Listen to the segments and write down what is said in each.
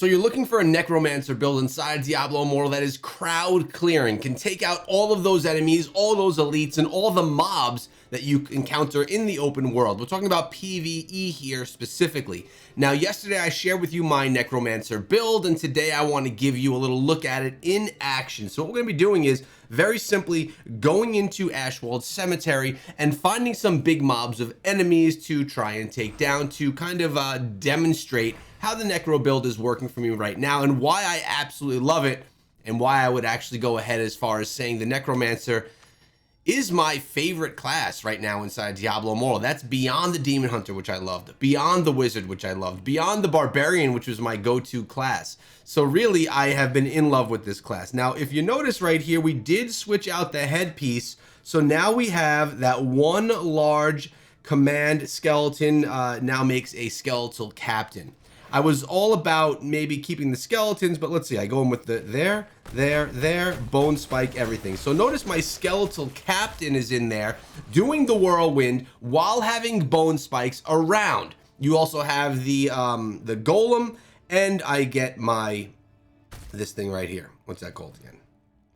So you're looking for a Necromancer build inside Diablo Immortal that is crowd clearing, can take out all of those enemies, all those elites, and all the mobs that you encounter in the open world. We're talking about PvE here specifically. Now, yesterday I shared with you my Necromancer build, and today I want to give you a little look at it in action. So what we're going to be doing is very simply going into Ashwald Cemetery and finding some big mobs of enemies to try and take down to kind of demonstrate how the Necro build is working for me right now and why I absolutely love it, and why I would actually go ahead as far as saying the Necromancer is my favorite class right now inside Diablo Immortal. That's beyond the Demon Hunter, which I loved, beyond the Wizard, which I loved, beyond the Barbarian, which was my go-to class. So really, I have been in love with this class. Now, if you notice right here, we did switch out the headpiece. So now we have that one large command skeleton now makes a skeletal captain. I was all about maybe keeping the skeletons, but let's see, I go in with the there, bone spike, everything. So notice my skeletal captain is in there doing the whirlwind while having bone spikes around. You also have the golem, and I get this thing right here. What's that called again?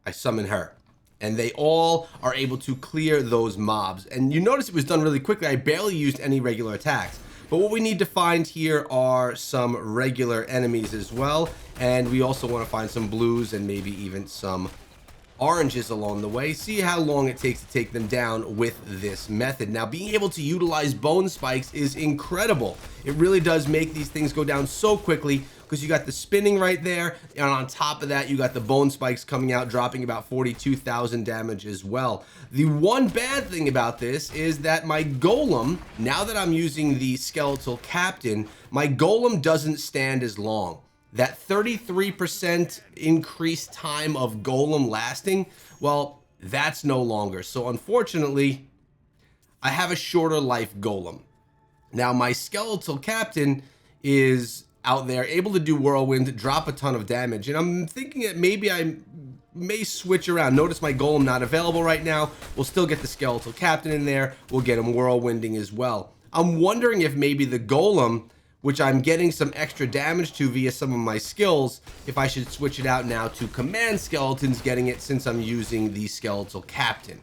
I summon her. And they all are able to clear those mobs. And you notice it was done really quickly. I barely used any regular attacks. But what we need to find here are some regular enemies as well. And we also want to find some blues and maybe even some oranges along the way. See how long it takes to take them down with this method. Now, being able to utilize bone spikes is incredible. It really does make these things go down so quickly, because you got the spinning right there, and on top of that you got the bone spikes coming out, dropping about 42,000 damage as well. The one bad thing about this is that my golem, now that I'm using the skeletal captain, my golem doesn't stand as long. That 33% increased time of golem lasting, well, that's no longer. So unfortunately, I have a shorter life golem. Now my skeletal captain is out there able to do whirlwind, drop a ton of damage, and I'm thinking that maybe I may switch around. Notice my golem not available right now. We'll still get the skeletal captain in there. We'll get him whirlwinding as well. I'm wondering if maybe the golem, which I'm getting some extra damage to via some of my skills, if I should switch it out now to command skeletons, getting it since I'm using the skeletal captain.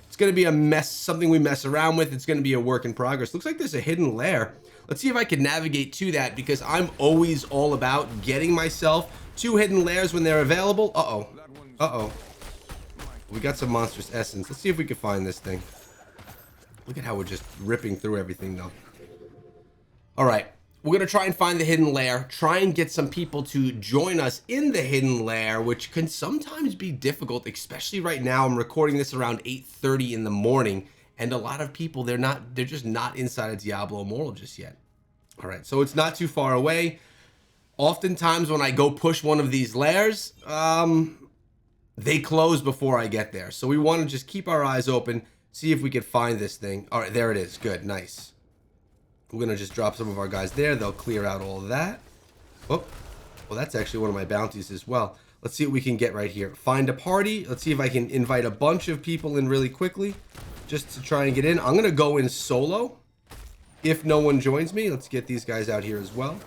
It's going to be a mess, something we mess around with. It's going to be a work in progress. Looks like there's a hidden lair. Let's see if I can navigate to that, because I'm always all about getting myself to hidden lairs when they're available. Uh-oh. We got some monstrous essence. Let's see if we can find this thing. Look at how we're just ripping through everything, though. All right. We're going to try and find the hidden lair, try and get some people to join us in the hidden lair, which can sometimes be difficult, especially right now. I'm recording this around 8:30 in the morning, and a lot of people, they're just not inside of Diablo Immortal just yet. All right, so it's not too far away. Oftentimes when I go push one of these lairs, they close before I get there. So we want to just keep our eyes open, see if we can find this thing. All right, there it is. Good, nice. We're going to just drop some of our guys there. They'll clear out all of that. Oh, well, that's actually one of my bounties as well. Let's see what we can get right here. Find a party. Let's see if I can invite a bunch of people in really quickly just to try and get in. I'm going to go in solo if no one joins me. Let's get these guys out here as well.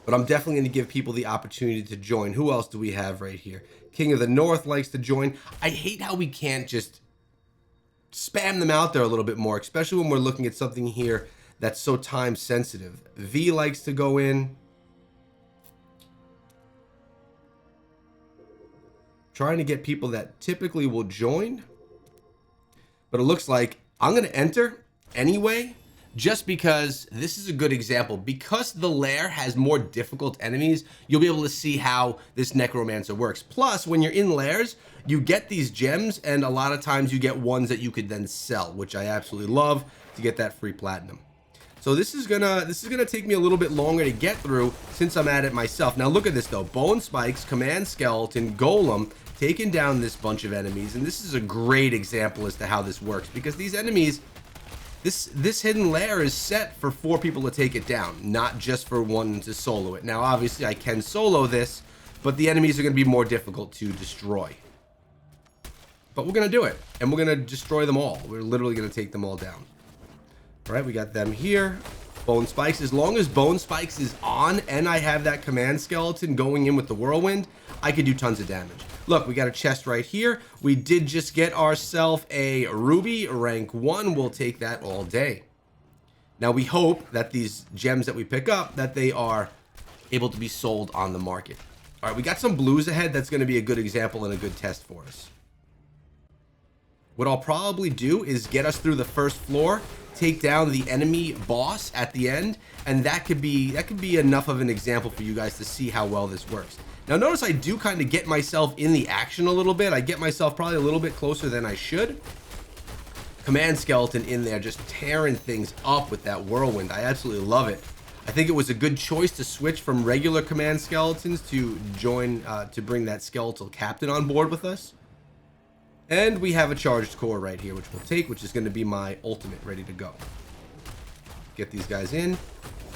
But I'm definitely going to give people the opportunity to join. Who else do we have right here? King of the North likes to join. I hate how we can't just spam them out there a little bit more, especially when we're looking at something here that's so time sensitive. V likes to go in. Trying to get people that typically will join. But it looks like I'm going to enter anyway, just because this is a good example. Because the lair has more difficult enemies, you'll be able to see how this Necromancer works. Plus, when you're in lairs, you get these gems, and a lot of times you get ones that you could then sell, which I absolutely love to get that free platinum. So this is gonna take me a little bit longer to get through since I'm at it myself. Now look at this though. Bone spikes, command skeleton, golem, taking down this bunch of enemies, and this is a great example as to how this works, because these enemies, this hidden lair is set for 4 people to take it down, not just for one to solo it. Now obviously I can solo this, but the enemies are going to be more difficult to destroy. But we're going to do it, and we're going to destroy them all. We're literally going to take them all down. All right, we got them here. Bone Spikes. As long as Bone Spikes is on and I have that command skeleton going in with the whirlwind, I could do tons of damage. Look, we got a chest right here. We did just get ourselves a ruby rank 1. We'll take that all day. Now we hope that these gems that we pick up, that they are able to be sold on the market. All right, we got some blues ahead. That's going to be a good example and a good test for us. What I'll probably do is get us through the first floor, take down the enemy boss at the end, and that could be enough of an example for you guys to see how well this works. Now notice I do kind of get myself in the action a little bit. I get myself probably a little bit closer than I should. Command skeleton in there just tearing things up with that whirlwind. I absolutely love it. I think it was a good choice to switch from regular command skeletons to join to bring that skeletal captain on board with us. And we have a charged core right here, which we'll take, which is going to be my ultimate ready to go. Get these guys in.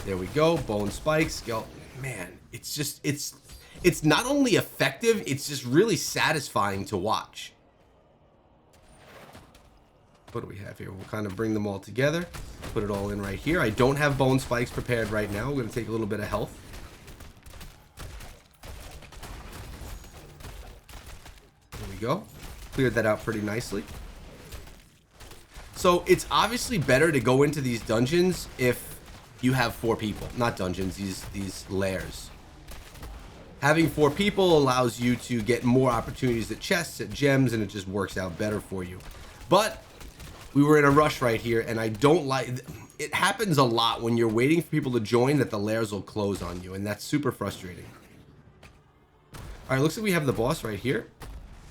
There we go. Bone spikes. Skeleton. Man, it's just, it's not only effective, it's just really satisfying to watch. What do we have here? We'll kind of bring them all together. Put it all in right here. I don't have bone spikes prepared right now. We're going to take a little bit of health. There we go. Cleared that out pretty nicely. So it's obviously better to go into these dungeons if you have 4 people. Not dungeons, these lairs. Having 4 people allows you to get more opportunities at chests, at gems, and it just works out better for you. But we were in a rush right here, and I don't like... It happens a lot when you're waiting for people to join that the lairs will close on you, and that's super frustrating. All right, looks like we have the boss right here.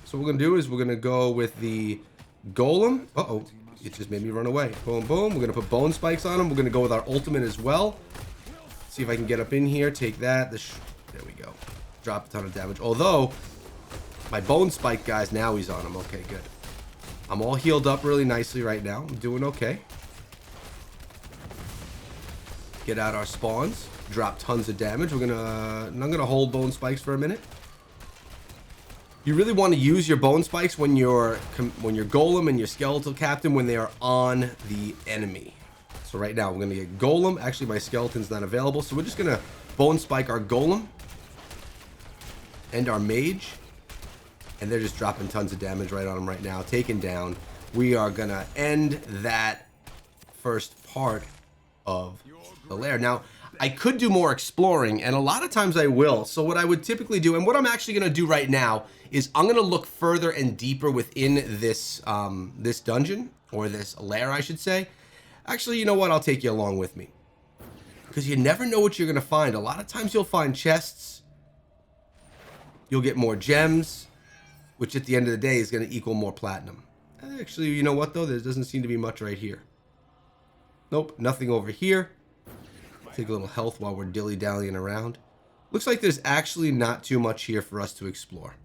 So what we're going to do is we're going to go with the golem. Uh-oh, it just made me run away. Boom, boom. We're going to put bone spikes on him. We're going to go with our ultimate as well. See if I can get up in here. Take that. There we go. Drop a ton of damage. Although, my bone spike guy's now he's on him. Okay, good. I'm all healed up really nicely right now. I'm doing okay. Get out our spawns. Drop tons of damage. I'm gonna hold bone spikes for a minute. You really want to use your bone spikes when your golem and your skeletal captain when they are on the enemy. So right now we're gonna get golem. Actually, my skeleton's not available, so we're just gonna bone spike our golem and our mage, and they're just dropping tons of damage right on them right now. Taken down. We are gonna end that first part of the lair. Now, I could do more exploring, and a lot of times I will. So what I would typically do, and what I'm actually going to do right now, is I'm going to look further and deeper within this this dungeon, or this lair, I should say. Actually, you know what? I'll take you along with me, because you never know what you're going to find. A lot of times you'll find chests. You'll get more gems, which at the end of the day is going to equal more platinum. Actually, you know what, though? There doesn't seem to be much right here. Nope, nothing over here. Take a little health while we're dilly-dallying around. Looks like there's actually not too much here for us to explore.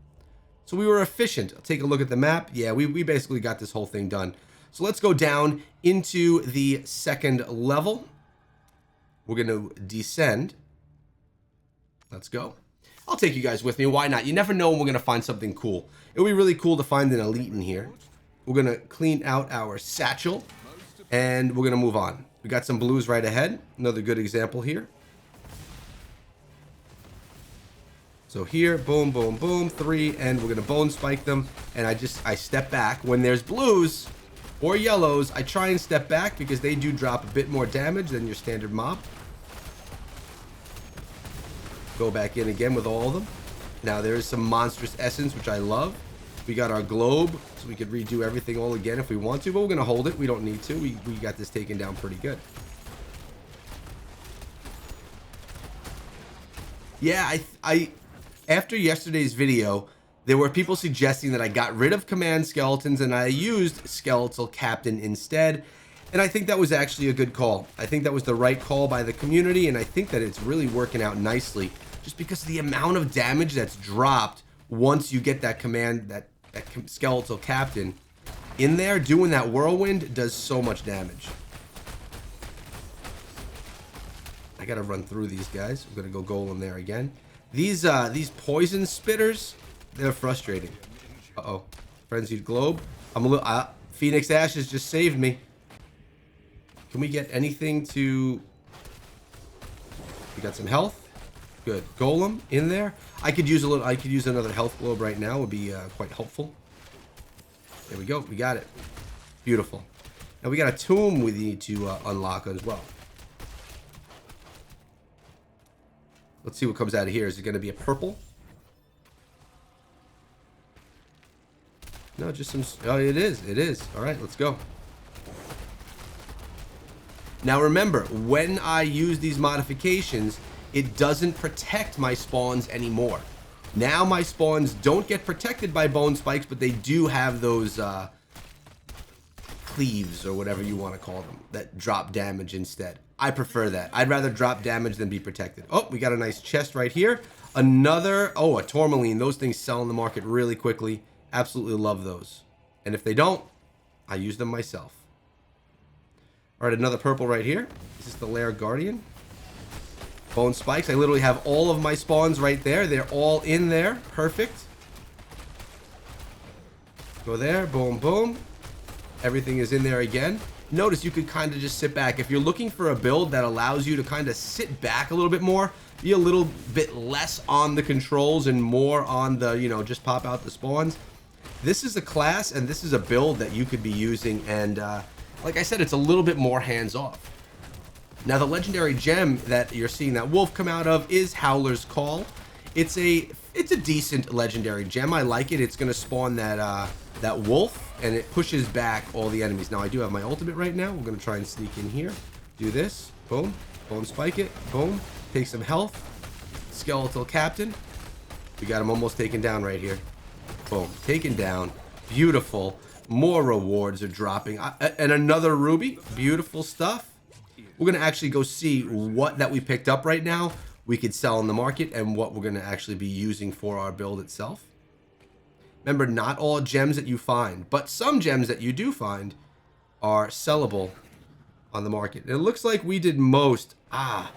So we were efficient. I'll take a look at the map. Yeah, we basically got this whole thing done. So let's go down into the second level. We're going to descend. Let's go. I'll take you guys with me. Why not? You never know when we're going to find something cool. It would be really cool to find an elite in here. We're going to clean out our satchel, and we're going to move on. We got some blues right ahead. Another good example here. So here, boom, boom, boom, 3, and we're gonna bone spike them. And I step back. When there's blues or yellows, I try and step back because they do drop a bit more damage than your standard mob. Go back in again with all of them. Now there is some monstrous essence, which I love. We got our globe, so we could redo everything all again if we want to, but we're going to hold it. We don't need to. We got this taken down pretty good. Yeah, I after yesterday's video, there were people suggesting that I got rid of command skeletons and I used skeletal captain instead. And I think that was actually a good call. I think that was the right call by the community, and I think that it's really working out nicely just because of the amount of damage that's dropped once you get that command, that skeletal captain in there. Doing that whirlwind does so much damage. I gotta run through these guys. I'm gonna go golem there again. These poison spitters, they're frustrating. Uh-oh. Frenzied globe. I'm a little Phoenix Ashes just saved me. Can we get anything to We got some health. Good. Golem in there. I could use another health globe right now. Would be quite helpful. There we go. We got it. Beautiful. Now we got a tomb we need to unlock as well. Let's see what comes out of here. Is it going to be a purple? No, just some... Oh, it is. It is. All right, let's go. Now remember, when I use these modifications, it doesn't protect my spawns anymore. Now my spawns don't get protected by bone spikes, but they do have those cleaves or whatever you want to call them that drop damage instead. I prefer that. I'd rather drop damage than be protected. Oh, we got a nice chest right here. Another, oh, a tourmaline. Those things sell in the market really quickly. Absolutely love those. And if they don't, I use them myself. All right, another purple right here. Is this the Lair Guardian? Bone spikes. I literally have all of my spawns right there. They're all in there. Perfect. Go there. Boom, boom. Everything is in there again. Notice you could kind of just sit back. If you're looking for a build that allows you to kind of sit back a little bit more, be a little bit less on the controls and more on the, you know, just pop out the spawns. This is a class and this is a build that you could be using. And like I said, it's a little bit more hands-off. Now, the legendary gem that you're seeing that wolf come out of is Howler's Call. It's a decent legendary gem. I like it. It's going to spawn that that wolf, and it pushes back all the enemies. Now, I do have my ultimate right now. We're going to try and sneak in here. Do this. Boom. Boom, spike it. Boom. Take some health. Skeletal Captain. We got him almost taken down right here. Boom. Taken down. Beautiful. More rewards are dropping. And another ruby. Beautiful stuff. We're going to actually go see what that we picked up right now we could sell in the market and what we're going to actually be using for our build itself. Remember, not all gems that you find, but some gems that you do find are sellable on the market. And it looks like we did most. I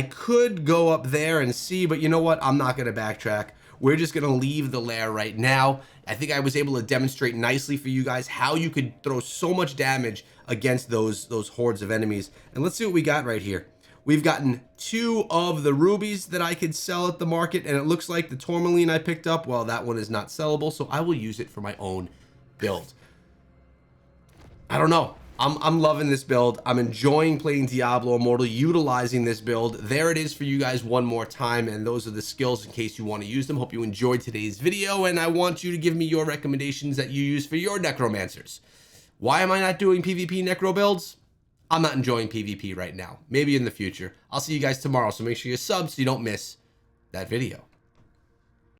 could go up there and see, but you know what? I'm not going to backtrack. We're just going to leave the lair right now. I think I was able to demonstrate nicely for you guys how you could throw so much damage against those hordes of enemies. And let's see what we got right here. We've gotten 2 of the rubies that I could sell at the market, and it looks like the tourmaline I picked up, well, that one is not sellable, so I will use it for my own build. I don't know. I'm loving this build. I'm enjoying playing Diablo Immortal, utilizing this build. There it is for you guys one more time, and those are the skills in case you want to use them. Hope you enjoyed today's video, and I want you to give me your recommendations that you use for your Necromancers. Why am I not doing PvP Necro builds? I'm not enjoying PvP right now. Maybe in the future. I'll see you guys tomorrow, so make sure you sub so you don't miss that video.